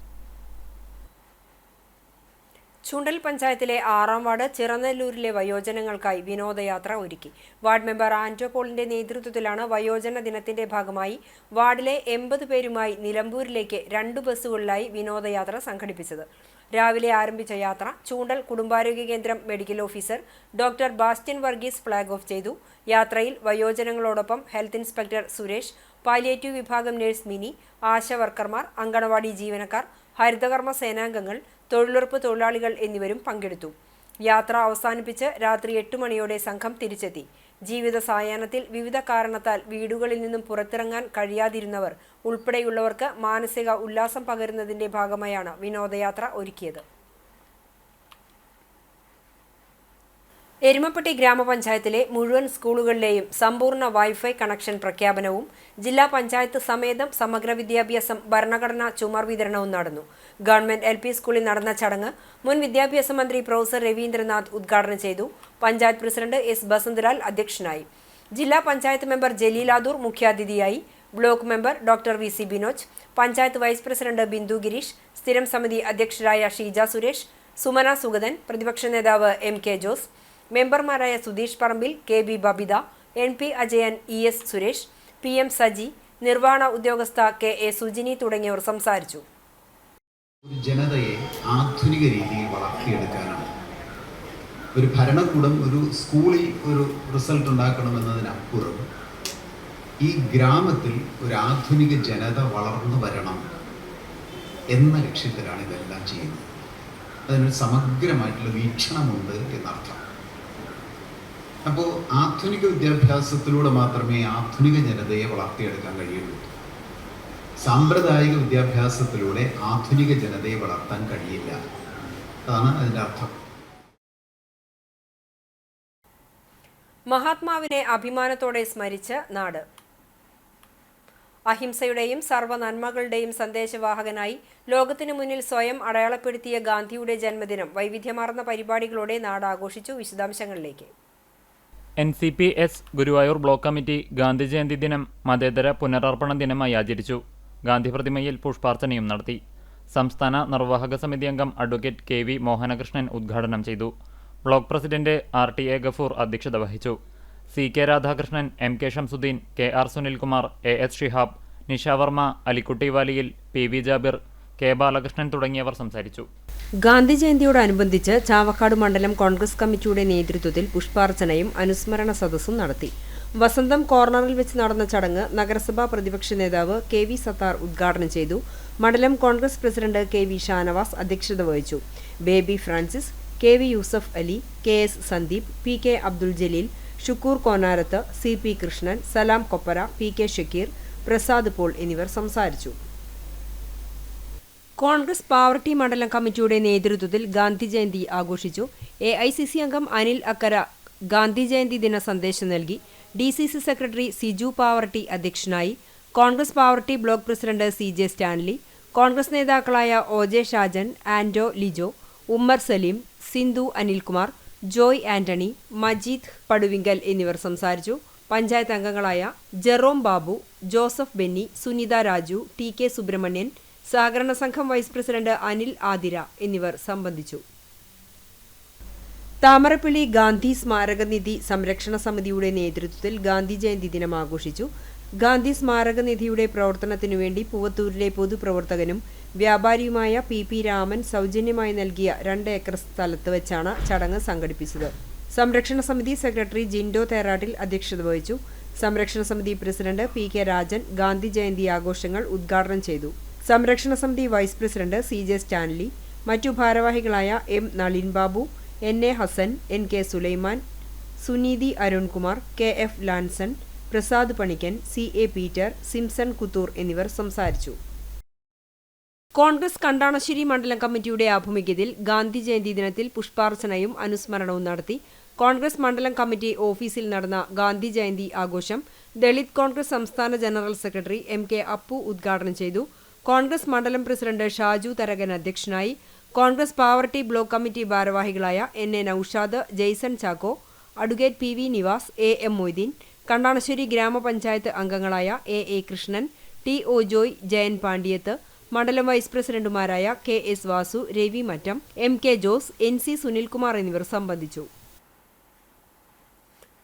ചുണ്ടൽ പഞ്ചായത്തിലെ 6-ാം വാർഡ് ചിറനല്ലൂരിലെ വയോജനങ്ങൾക്കായി വിനോദയാത്ര ഒരുക്കി. വാർഡ് മെമ്പർ ആന്റോ പോളിന്റെ നേതൃത്വത്തിലാണ് വയോജന ദിനത്തിന്റെ ഭാഗമായി വാർഡിലെ 80 പേരുമായി നിലമ്പൂരിലേക്ക് 2 ബസ്സുകളിലായി വിനോദയാത്ര സംഘടിപ്പിച്ചത്. രാവിലെ ആരംഭിച്ച യാത്ര ചൂണ്ടൽ കുടുംബാരോഗ്യ കേന്ദ്രം medical officer doctor Bastian Varghese flag off ചെയ്തു. യാത്രയിൽ വയോജനങ്ങളോടൊപ്പം ഹെൽത്ത് ഇൻസ്പെക്ടർ സുരേഷ്, പാലിയേറ്റീവ് വിഭാഗം നഴ്സ് മിനി, ആശാ വർക്കർമാർ, അങ്കണവാടി ജീവനക്കാർ, ഹരിതകർമ്മ സേനാംഗങ്ങൾ, തൊഴിലുറപ്പ് തൊഴിലാളികൾ എന്നിവരും പങ്കെടുത്തു. യാത്ര അവസാനിപ്പിച്ച് രാത്രി 8 മണിയോടെ സംഘം തിരിച്ചെത്തി. ജീവിത സായാഹ്നത്തിൽ വിവിധ കാരണത്താൽ വീടുകളിൽ നിന്നും പുറത്തിറങ്ങാൻ കഴിയാതിരുന്നവർ ഉൾപ്പെടെയുള്ളവർക്ക് മാനസിക ഉല്ലാസം പകരുന്നതിന്റെ ഭാഗമായാണ് വിനോദയാത്ര ഒരുക്കിയത്. എരുമപ്പെട്ടി ഗ്രാമപഞ്ചായത്തിലെ മുഴുവൻ സ്കൂളുകളിലെയും സമ്പൂർണ്ണ വൈഫൈ കണക്ഷൻ പ്രഖ്യാപനവും ജില്ലാ പഞ്ചായത്ത് സമേതം സമഗ്ര വിദ്യാഭ്യാസം ഭരണഘടനാ ചുമർ വിതരണവും നടന്നു. ഗവൺമെന്റ് LP സ്കൂളിൽ നടന്ന ചടങ്ങ് മുൻ വിദ്യാഭ്യാസ മന്ത്രി പ്രൊഫസർ രവീന്ദ്രനാഥ് ഉദ്ഘാടനം ചെയ്തു. പഞ്ചായത്ത് പ്രസിഡന്റ് S ബസന്തലാൽ അധ്യക്ഷനായി. ജില്ലാ പഞ്ചായത്ത് മെമ്പർ ജലീലാദൂർ മുഖ്യാതിഥിയായി. Block member doctor VC Binoj, panchayat vice president Bindu Gireesh, സ്ഥിരം സമിതി അധ്യക്ഷരായ ഷീജ സുരേഷ്, സുമന സുഗതൻ, പ്രതിപക്ഷ നേതാവ് MK ജോസ്, മെമ്പർമാരായ സുധീഷ് പറമ്പിൽ, KB Babita, NP Ajayan, ES Suresh, PM Saji, നിർവഹണ ഉദ്യോഗസ്ഥ KA സുജിനി തുടങ്ങിയവർ സംസാരിച്ചു. ഒരു ജനതയെ ആധുനിക രീതിയിൽ വളർത്തിയെടുക്കാനാണ്. ഒരു ഭരണകൂടം ഒരു സ്കൂളിൽ ഒരു റിസൾട്ട് ഉണ്ടാക്കണമെന്നതിനപ്പുറം ഈ ഗ്രാമത്തിൽ ഒരു ആധുനിക ജനത വളർന്നു വരണം. എന്ന ലക്ഷ്യത്തിലാണ് ഇതെല്ലാം ചെയ്യുന്നത്. അതിനൊരു സമഗ്രമായിട്ടുള്ള വീക്ഷണമുണ്ട് എന്നർത്ഥം. അപ്പോൾ ആധുനിക വിദ്യാഭ്യാസത്തിലൂടെ മാത്രമേ ആധുനിക ജനതയെ വളർത്തിയെടുക്കാൻ കഴിയുള്ളൂ. സാമ്പ്രദായിക വിദ്യാഭ്യാസത്തിലൂടെ ആധുനിക ജനതയെ വളർത്താൻ കഴിയില്ല. അതാണ് അതിൻ്റെ അർത്ഥം. മഹാത്മാവിനെ അഭിമാനത്തോടെ സ്മരിച്ച് നാട്. അഹിംസയുടെയും സർവ്വനന്മകളുടെയും സന്ദേശവാഹകനായി ലോകത്തിനു മുന്നിൽ സ്വയം അടയാളപ്പെടുത്തിയ ഗാന്ധിയുടെ ജന്മദിനം വൈവിധ്യമാർന്ന പരിപാടികളോടെ നാട് ആഘോഷിച്ചു. വിശദാംശങ്ങളിലേക്ക്. NCPS Guruvayur block committee Gandhi Jayanti ദിനം മതേതര പുനരർപ്പണ ദിനമായി ആചരിച്ചു. ഗാന്ധി പ്രതിമയിൽ പുഷ്പാർച്ചനയും നടത്തി. സംസ്ഥാന നിർവാഹക സമിതി അംഗം അഡ്വക്കേറ്റ് KV മോഹനകൃഷ്ണൻ ഉദ്ഘാടനം ചെയ്തു. ബ്ലോക്ക് പ്രസിഡന്റ് RTA ഗഫൂർ അധ്യക്ഷത വഹിച്ചു. CK Radhakrishnan, MK Shamsuddin, KR Sunilkumar, AS Shihab, Nisha Varma, Alikutty വാലിയിൽ, PV Jabir, K Balakrishnan തുടങ്ങിയവർ സംസാരിച്ചു. ഗാന്ധി ജയന്തിയോടനുബന്ധിച്ച് ചാവക്കാട് മണ്ഡലം കോൺഗ്രസ് കമ്മിറ്റിയുടെ നേതൃത്വത്തിൽ പുഷ്പാർച്ചനയും അനുസ്മരണ സദസ്സും നടത്തി. വസന്തം കോർണറിൽ വെച്ച് നടന്ന ചടങ്ങ് നഗരസഭാ പ്രതിപക്ഷ നേതാവ് KV സത്താർ ഉദ്ഘാടനം ചെയ്തു. മണ്ഡലം കോൺഗ്രസ് പ്രസിഡന്റ് KV ഷാനവാസ് അധ്യക്ഷത വഹിച്ചു. Baby Francis, KV Yusuf Ali, KS Sandeep, PK Abdul Jaleel, Shukkoor Konarath, CP Krishnan, Salam Koppara, PK Shakeer, Prasad Paul എന്നിവർ സംസാരിച്ചു. കോൺഗ്രസ് പാവർട്ടി മണ്ഡലം കമ്മിറ്റിയുടെ നേതൃത്വത്തിൽ ഗാന്ധി ജയന്തി ആഘോഷിച്ചു. AICC അംഗം അനിൽ അക്കര ഗാന്ധി ജയന്തി ദിന സന്ദേശം നൽകി. DCC സെക്രട്ടറി സിജു പാവർട്ടി അധ്യക്ഷനായി. Congress poverty block president CJ Stanley, Congress നേതാക്കളായ OJ ഷാജൻ, ആൻഡോ ലിജോ, ഉമ്മർ സലീം, സിന്ധു അനിൽകുമാർ, ജോയ് ആന്റണി, മജീദ് പടുവിങ്കൽ എന്നിവർ സംസാരിച്ചു. പഞ്ചായത്ത് അംഗങ്ങളായ Jerome Babu, Joseph Benny, Sunitha Raju, TK Subrahmanian, സഹകരണ സംഘം വൈസ് പ്രസിഡന്റ് അനിൽ ആതിര എന്നിവർ സംബന്ധിച്ചു. താമരപ്പള്ളി ഗാന്ധി സ്മാരകനിധി സംരക്ഷണ സമിതിയുടെ നേതൃത്വത്തിൽ ഗാന്ധി ജയന്തി ദിനം ആഘോഷിച്ചു. ഗാന്ധി സ്മാരകനിധിയുടെ പ്രവർത്തനത്തിനുവേണ്ടി പൂവത്തൂരിലെ പൊതുപ്രവർത്തകനും വ്യാപാരിയുമായ PP രാമൻ സൗജന്യമായി നൽകിയ 2 ഏക്കർ സ്ഥലത്ത് വെച്ചാണ് ചടങ്ങ് സംഘടിപ്പിച്ചത്. സംരക്ഷണ സമിതി സെക്രട്ടറി ജിൻഡോ തേറാട്ടിൽ അധ്യക്ഷത വഹിച്ചു. സംരക്ഷണ സമിതി പ്രസിഡന്റ് PK രാജൻ ഗാന്ധി ജയന്തി ആഘോഷങ്ങൾ ഉദ്ഘാടനം ചെയ്തു. സംരക്ഷണ സമിതി വൈസ് പ്രസിഡന്റ് CJ സ്റ്റാൻലി, മറ്റു ഭാരവാഹികളായ M Nalin Babu, NA Hasan, NK Sulaiman, Suneethi Arunkumar, KF Lanson, Prasad Panikkan, CA Peter, Simson Kuthur എന്നിവർ സംസാരിച്ചു. കോൺഗ്രസ് കണ്ടാണശ്ശേരി മണ്ഡലം കമ്മിറ്റിയുടെ ആഭിമുഖ്യത്തിൽ ഗാന്ധി ജയന്തി ദിനത്തിൽ പുഷ്പാർച്ചനയും അനുസ്മരണവും നടത്തി. കോൺഗ്രസ് മണ്ഡലം കമ്മിറ്റി ഓഫീസിൽ നടന്ന ഗാന്ധി ജയന്തി ആഘോഷം ദളിത് കോൺഗ്രസ് സംസ്ഥാന ജനറൽ സെക്രട്ടറി MK അപ്പു ഉദ്ഘാടനം ചെയ്തു. കോൺഗ്രസ് മണ്ഡലം പ്രസിഡന്റ് ഷാജു തരകൻ അധ്യക്ഷനായി. കോൺഗ്രസ് പാവർട്ടി ബ്ലോക്ക് കമ്മിറ്റി ഭാരവാഹികളായ NA Noushad, Jaison Chacko, advocate PV Nivas, AM Moideen, Kandanassery grama panchayat അംഗങ്ങളായ AA കൃഷ്ണൻ, TO ജോയ്, ജയൻ പാണ്ഡ്യത്ത്, മണ്ഡലം വൈസ് പ്രസിഡന്റുമാരായ KS Vasu, Ravi Mattam, MK Jose, NC Sunilkumar എന്നിവർ സംബന്ധിച്ചു.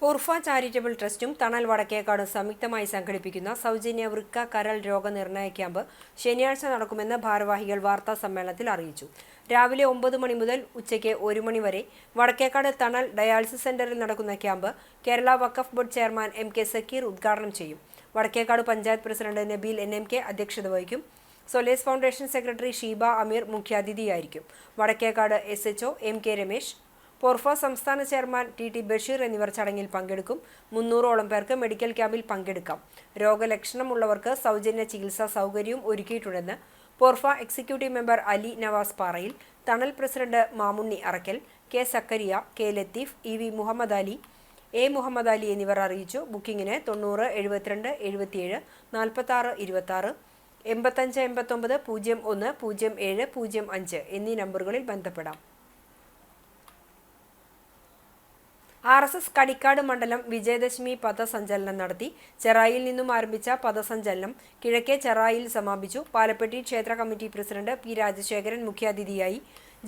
പൂർഫ ചാരിറ്റബിൾ ട്രസ്റ്റും തണൽ വടക്കേക്കാടും സംയുക്തമായി സംഘടിപ്പിക്കുന്ന സൗജന്യ വൃക്ക കരൾ രോഗനിർണയ ക്യാമ്പ് ശനിയാഴ്ച നടക്കുമെന്ന് ഭാരവാഹികൾ വാർത്താ സമ്മേളനത്തിൽ അറിയിച്ചു. രാവിലെ 9 മണി മുതൽ ഉച്ചയ്ക്ക് 1 മണി വരെ വടക്കേക്കാട് തണൽ ഡയാലിസിസ് സെന്ററിൽ നടക്കുന്ന ക്യാമ്പ് കേരള വഖഫ് ബോർഡ് ചെയർമാൻ MK സക്കീർ ഉദ്ഘാടനം ചെയ്യും. വടക്കേക്കാട് പഞ്ചായത്ത് പ്രസിഡന്റ് നബീൽ NMK അധ്യക്ഷത വഹിക്കും. സൊലേസ് ഫൗണ്ടേഷൻ സെക്രട്ടറി ഷീബ അമീർ മുഖ്യാതിഥിയായിരിക്കും. വടക്കേക്കാട് SHO MK രമേശ്, പോർഫ സംസ്ഥാന ചെയർമാൻ TT ബഷീർ എന്നിവർ ചടങ്ങിൽ പങ്കെടുക്കും. 300ഓളം പേർക്ക് മെഡിക്കൽ ക്യാമ്പിൽ പങ്കെടുക്കാം. രോഗലക്ഷണമുള്ളവർക്ക് സൗജന്യ ചികിത്സാ സൗകര്യവും ഒരുക്കിയിട്ടുണ്ടെന്ന് പോർഫ executive member Ali Navas Parayil, Thanal president Mamunni Arakkal, K Zakariya, K Latheef, EV Muhammad Ali, A Muhammad Ali എന്നിവർ അറിയിച്ചു. ബുക്കിംഗിന് 90 72 77 46 26 85 89 01 07 05 എന്നീ നമ്പറുകളിൽ ബന്ധപ്പെടാം. RSS കടിക്കാട് മണ്ഡലം വിജയദശമി പഥസഞ്ചലനം നടത്തി. ചെറായിൽ നിന്നും ആരംഭിച്ച പഥസഞ്ചലനം കിഴക്കേ ചെറായിൽ സമാപിച്ചു. പാലപ്പെട്ടി ക്ഷേത്ര കമ്മിറ്റി പ്രസിഡന്റ് P രാജശേഖരൻ മുഖ്യാതിഥിയായി.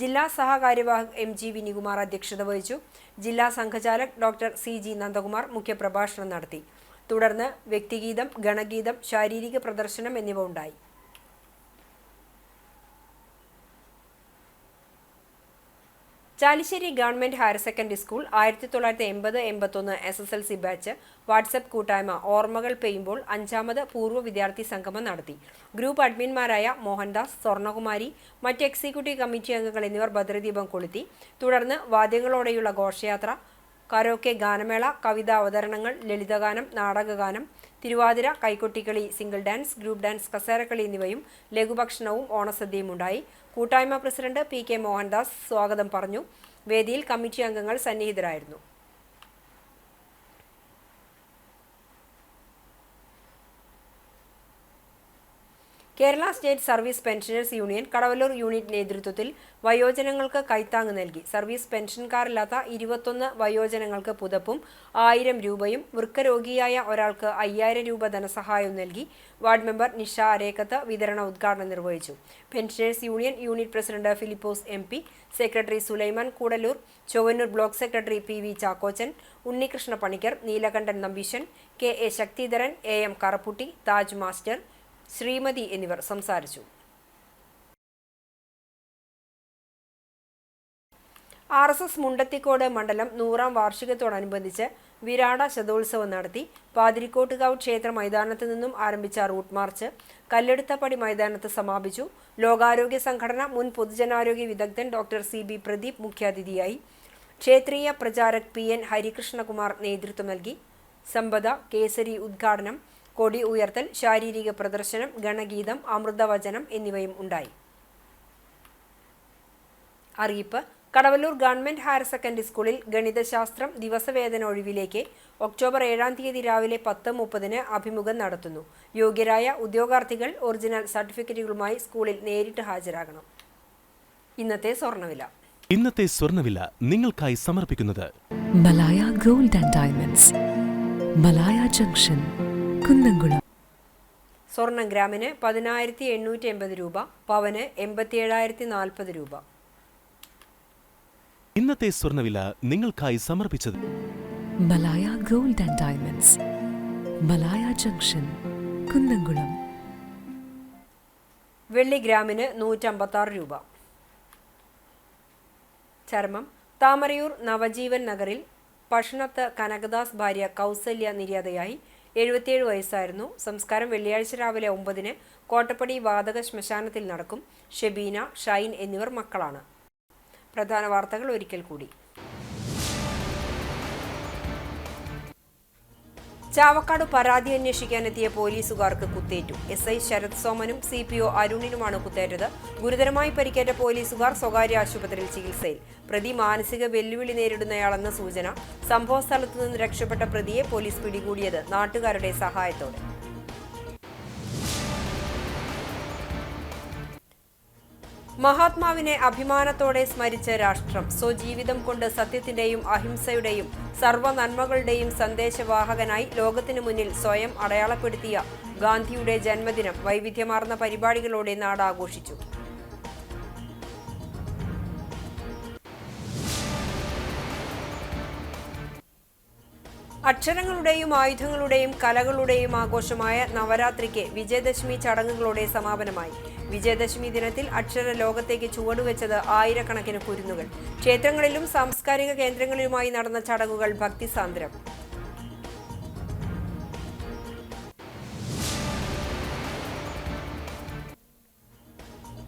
ജില്ലാ സഹകാര്യവാഹക് MG വിനികുമാർ അധ്യക്ഷത വഹിച്ചു. ജില്ലാ സംഘചാലക് ഡോക്ടർ CG നന്ദകുമാർ മുഖ്യപ്രഭാഷണം നടത്തി. തുടർന്ന് വ്യക്തിഗീതം, ഗണഗീതം, ശാരീരിക പ്രദർശനം എന്നിവ ഉണ്ടായി. Chalissery government higher secondary school 1980-81 SSLC batch WhatsApp കൂട്ടായ്മ ഓർമ്മകൾ പെയ്യുമ്പോൾ 5ാമത് പൂർവ്വ വിദ്യാർത്ഥി സംഗമം നടത്തി. ഗ്രൂപ്പ് അഡ്മിൻമാരായ മോഹൻദാസ്, സ്വർണകുമാരി, മറ്റ് എക്സിക്യൂട്ടീവ് കമ്മിറ്റി അംഗങ്ങൾ എന്നിവർ ഭദ്രദീപം കൊളുത്തി. തുടർന്ന് വാദ്യങ്ങളോടെയുള്ള ഘോഷയാത്ര, കരോക്കെ ഗാനമേള, കവിതാ അവതരണങ്ങൾ, ലളിതഗാനം, നാടകഗാനം, തിരുവാതിര, കൈകൊട്ടിക്കളി, സിംഗിൾ ഡാൻസ്, ഗ്രൂപ്പ് ഡാൻസ്, കസേരക്കളി എന്നിവയും ലഘുഭക്ഷണവും ഓണസദ്യയും ഉണ്ടായി. കൂട്ടായ്മ പ്രസിഡന്റ് PK മോഹൻദാസ് സ്വാഗതം പറഞ്ഞു. വേദിയിൽ കമ്മിറ്റി അംഗങ്ങൾ സന്നിഹിതരായിരുന്നു. Kerala state service pensioners union Kadavallur unit നേതൃത്വത്തിൽ വയോജനങ്ങൾക്ക് കൈത്താങ്ങ് നൽകി. സർവീസ് പെൻഷൻകാരില്ലാത്ത 21 വയോജനങ്ങൾക്ക് പുതപ്പും 1000 രൂപയും വൃക്കരോഗിയായ ഒരാൾക്ക് 5000 രൂപ ധനസഹായവും നൽകി. വാർഡ് മെമ്പർ നിഷ അരേക്കത്ത് വിതരണ ഉദ്ഘാടനം നിർവഹിച്ചു. Pensioners union unit president Philipose MP, secretary Sulaiman Koodallur, Chowwannur block secretary PV Chakkochan, Unnikrishna Panicker, Neelakantan Nambeesan, KA Sakthidharan, AM Karapputty, Taj master, Sreemathi എന്നിവർ സംസാരിച്ചു. RSS മുണ്ടത്തിക്കോട് മണ്ഡലം 100ാം വാർഷികത്തോടനുബന്ധിച്ച് വിരാട ശതോത്സവം നടത്തി. പാതിരിക്കോട്ടുകാവ് ക്ഷേത്ര മൈതാനത്ത് നിന്നും ആരംഭിച്ച റൂട്ട് മാർച്ച് കല്ലെടുത്തപ്പടി മൈതാനത്ത് സമാപിച്ചു. ലോകാരോഗ്യ സംഘടന മുൻ പൊതുജനാരോഗ്യ വിദഗ്ധൻ ഡോക്ടർ CB പ്രദീപ് മുഖ്യാതിഥിയായി. ക്ഷേത്രീയ പ്രചാരക് PN ഹരികൃഷ്ണകുമാർ നേതൃത്വം നൽകി. സമ്പദ കേസരി ഉദ്ഘാടനം, കൊടി ഉയർത്തൽ, ശാരീരിക പ്രദർശനം, ഗണഗീതം, അമൃതവചനം എന്നിവയും ഉണ്ടായി. അറിയിപ്പ്: കടവല്ലൂർ ഗവൺമെന്റ് ഹയർ സെക്കൻഡറി സ്കൂളിൽ ഗണിതശാസ്ത്രം ദിവസവേതന ഒഴിവിലേക്ക് ഒക്ടോബർ 7-ാം തീയതി രാവിലെ 10:30-ന് അഭിമുഖം നടത്തുന്നു. യോഗ്യരായ ഉദ്യോഗാർത്ഥികൾ ഒറിജിനൽ സർട്ടിഫിക്കറ്റുകളുമായി സ്കൂളിൽ നേരിട്ട് ഹാജരാകണം. ഇന്നത്തെ സ്വർണ്ണവില നിങ്ങൾക്കായി സമർപ്പിക്കുന്നത് Malaya gold and diamonds, Malaya junction, Kunnamkulam. സ്വർണം ഗ്രാമിന് 10,880 രൂപ, പവന് 87,040 രൂപ. ഇന്നത്തെ സ്വർണ്ണവില നിങ്ങൾക്കായി സമർപ്പിച്ചത് Malaya gold and diamonds, Malaya junction, Kunnamkulam. വെള്ളി ഗ്രാമിന് 156 രൂപ. ചർമ്മം താമരയൂർ നവജീവൻ നഗറിൽ പഷ്ണത്ത് കനകദാസ് ഭാര്യ കൗസല്യ നിര്യാതയായി. 77 വയസ്സായിരുന്നു. സംസ്കാരം വെള്ളിയാഴ്ച രാവിലെ 9-ന് കോട്ടപ്പടി വാതക ശ്മശാനത്തിൽ നടക്കും. ഷെബീന, ഷൈൻ എന്നിവർ മക്കളാണ്. പ്രധാന വാർത്തകൾ ഒരിക്കൽ കൂടി. ചാവക്കാട് പരാതി അന്വേഷിക്കാനെത്തിയ പോലീസുകാർക്ക് കുത്തേറ്റു. SI Sarath സോമനും CPO അരുണിനുമാണ് കുത്തേറ്റത്. ഗുരുതരമായി പരിക്കേറ്റ പോലീസുകാർ സ്വകാര്യ ആശുപത്രിയിൽ ചികിത്സയിൽ. പ്രതി മാനസിക വെല്ലുവിളി നേരിടുന്നയാളെന്ന സൂചന. സംഭവ സ്ഥലത്തു നിന്ന് രക്ഷപ്പെട്ട പ്രതിയെ പോലീസ് പിടികൂടിയത് നാട്ടുകാരുടെ സഹായത്തോടെ. മഹാത്മാവിനെ അഭിമാനത്തോടെ സ്മരിച്ച രാഷ്ട്രം. സ്വജീവിതം കൊണ്ട് സത്യത്തിന്റെയും അഹിംസയുടെയും സർവ്വനന്മകളുടെയും സന്ദേശവാഹകനായി ലോകത്തിനു മുന്നിൽ സ്വയം അടയാളപ്പെടുത്തിയ ഗാന്ധിയുടെ ജന്മദിനം വൈവിധ്യമാർന്ന പരിപാടികളോടെ നാട് ആഘോഷിച്ചു. അക്ഷരങ്ങളുടെയും ആയുധങ്ങളുടെയും കലകളുടെയും ആഘോഷമായ നവരാത്രിക്ക് വിജയദശമി ചടങ്ങുകളോടെ സമാപനമായി. വിജയദശമി ദിനത്തിൽ അക്ഷര ലോകത്തേക്ക് ചുവടുവെച്ചത് ആയിരക്കണക്കിന് കുരുന്നുകൾ. ക്ഷേത്രങ്ങളിലും സാംസ്കാരിക കേന്ദ്രങ്ങളിലുമായി നടന്ന ചടങ്ങുകൾ ഭക്തിസാന്ദ്രം.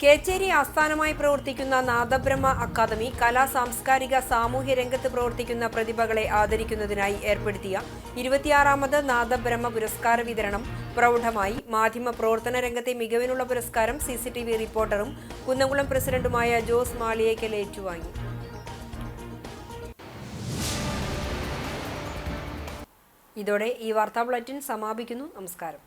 കേച്ചേരി ആസ്ഥാനമായി പ്രവർത്തിക്കുന്ന നാദബ്രഹ്മ അക്കാദമി കലാ സാംസ്കാരിക സാമൂഹ്യ രംഗത്ത് പ്രവർത്തിക്കുന്ന പ്രതിഭകളെ ആദരിക്കുന്നതിനായി ഏർപ്പെടുത്തിയ 26ാമത് നാദബ്രഹ്മ പുരസ്കാര വിതരണം പ്രൗഢമായി. മാധ്യമ പ്രവർത്തന രംഗത്തെ മികവിനുള്ള പുരസ്കാരം CCTV റിപ്പോർട്ടറും കുന്നംകുളം പ്രസിഡന്റുമായ ജോസ് മാളിയേക്കൽ ഏറ്റുവാങ്ങി. ഇതോടെ ഈ വാർത്താ ബുള്ളറ്റിൻ സമാപിക്കുന്നു. നമസ്കാരം.